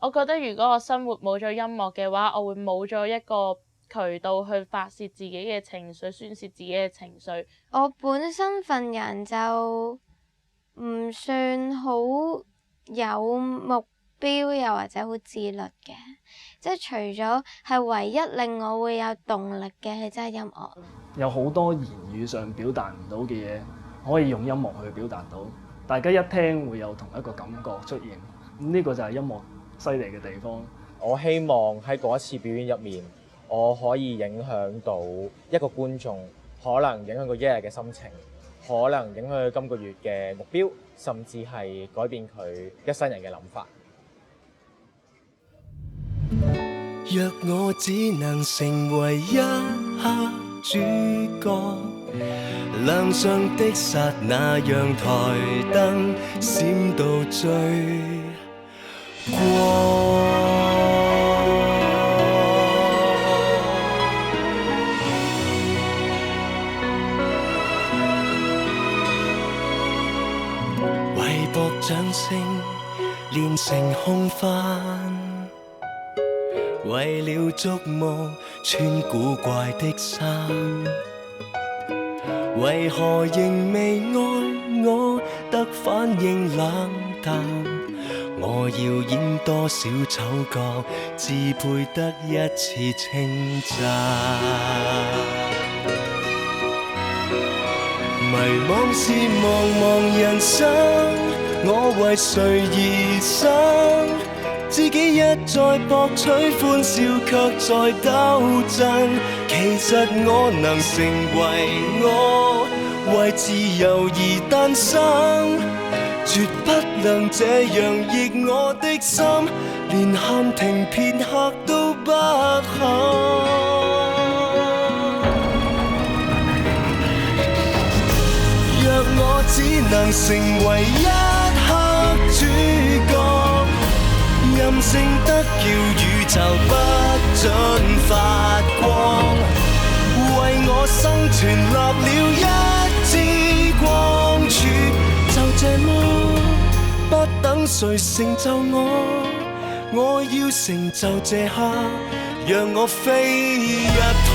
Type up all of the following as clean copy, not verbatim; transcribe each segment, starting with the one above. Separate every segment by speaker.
Speaker 1: 我覺得如果我生活冇咗音樂嘅話，我會冇咗一個渠道去發泄自己嘅情緒、宣泄自己嘅情緒。
Speaker 2: 我本身份人就唔算好有目標，又或者好自律嘅，即係除咗係唯一令我會有動力嘅係真係音樂。
Speaker 3: 有好多言語上表達唔到嘅嘢，可以用音樂去表達到，大家一聽會有同一個感覺出現。咁呢個就係音樂犀利嘅地方。
Speaker 4: 我希望喺嗰一次表演入面，我可以影響到一個觀眾，可能影響佢一日嘅心情，可能影響佢今個月嘅目標，甚至係改變佢一生人嘅諗法。
Speaker 5: 若我只能成為一刻主角，亮相的剎那，讓台燈閃到最光。為博掌聲，練成空翻。為了觸摸穿古怪的衫，為何仍未愛我得反應冷淡？我要演多少丑角，只配得一次稱讚？迷惘是茫茫人生，我為誰而生？自己一再博取歡笑，卻在鬥爭。其實我能成為我，為自由而誕生，絕不能這樣逆我的心，連喊停片刻都不肯。若我只能成為一刻主角，任性得叫宇宙不准發光，為我生存立了一支光柱，就這麼不等誰成就我，我要成就這刻，讓我飛一趟。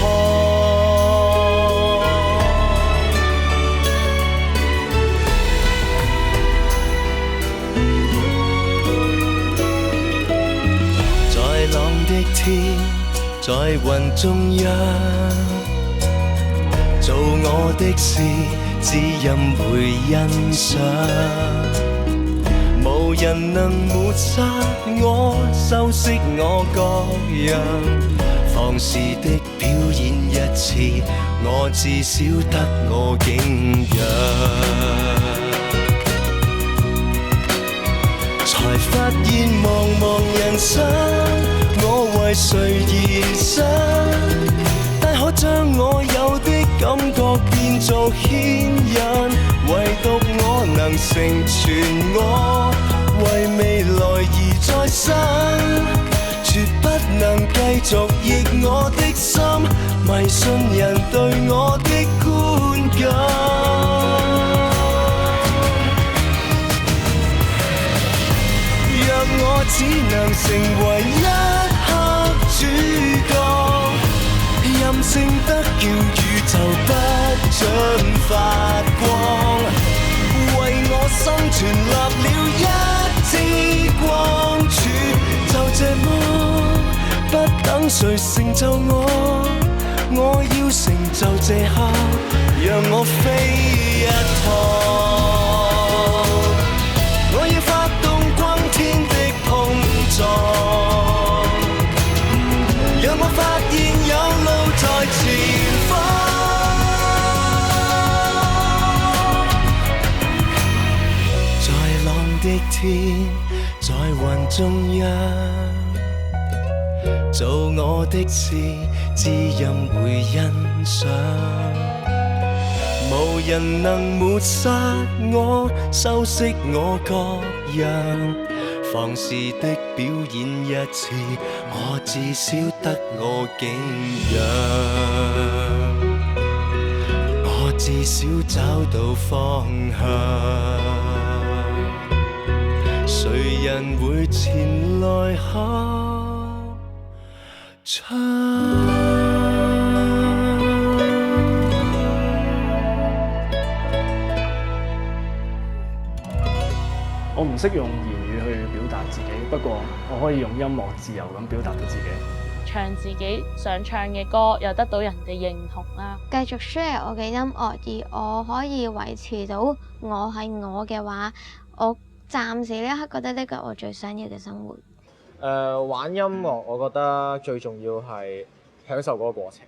Speaker 5: 的天在雲中央，做我的事只任會欣賞，無人能抹殺我，修飾我各樣。放肆的表演一次，我至少得我景仰。才發現茫茫人生，我為誰而生？但可將我有的感覺變做牽引，唯獨我能成全我，為未來而再生，絕不能繼續逆我的心，迷信人對我的觀感。若我只能成為一刻主角，任性得叫宇宙不准發光，為我生存立了一支光柱，就這麼不等誰成就我，我要成就這刻，讓我飛一趟。我要發動轟天的碰撞，讓我發現有路在前方。在朗的天，在雲中央，做我的事，只任會欣賞。無人能抹殺我，修飾我各樣。放肆的表演一次，我至少得我景仰。我至少找到方向。誰誰人會前來合唱？
Speaker 3: 我唔識用言語去表達自己，不過我可以用音樂自由咁表達到自己。
Speaker 1: 唱自己想唱嘅歌，又得到人哋認同啦。
Speaker 2: 繼續 share 我嘅音樂，而我可以維持到我係我嘅話，我暫時呢一刻覺得呢個係我最想要嘅生活。
Speaker 4: 玩音樂，我覺得最重要係享受嗰個過程。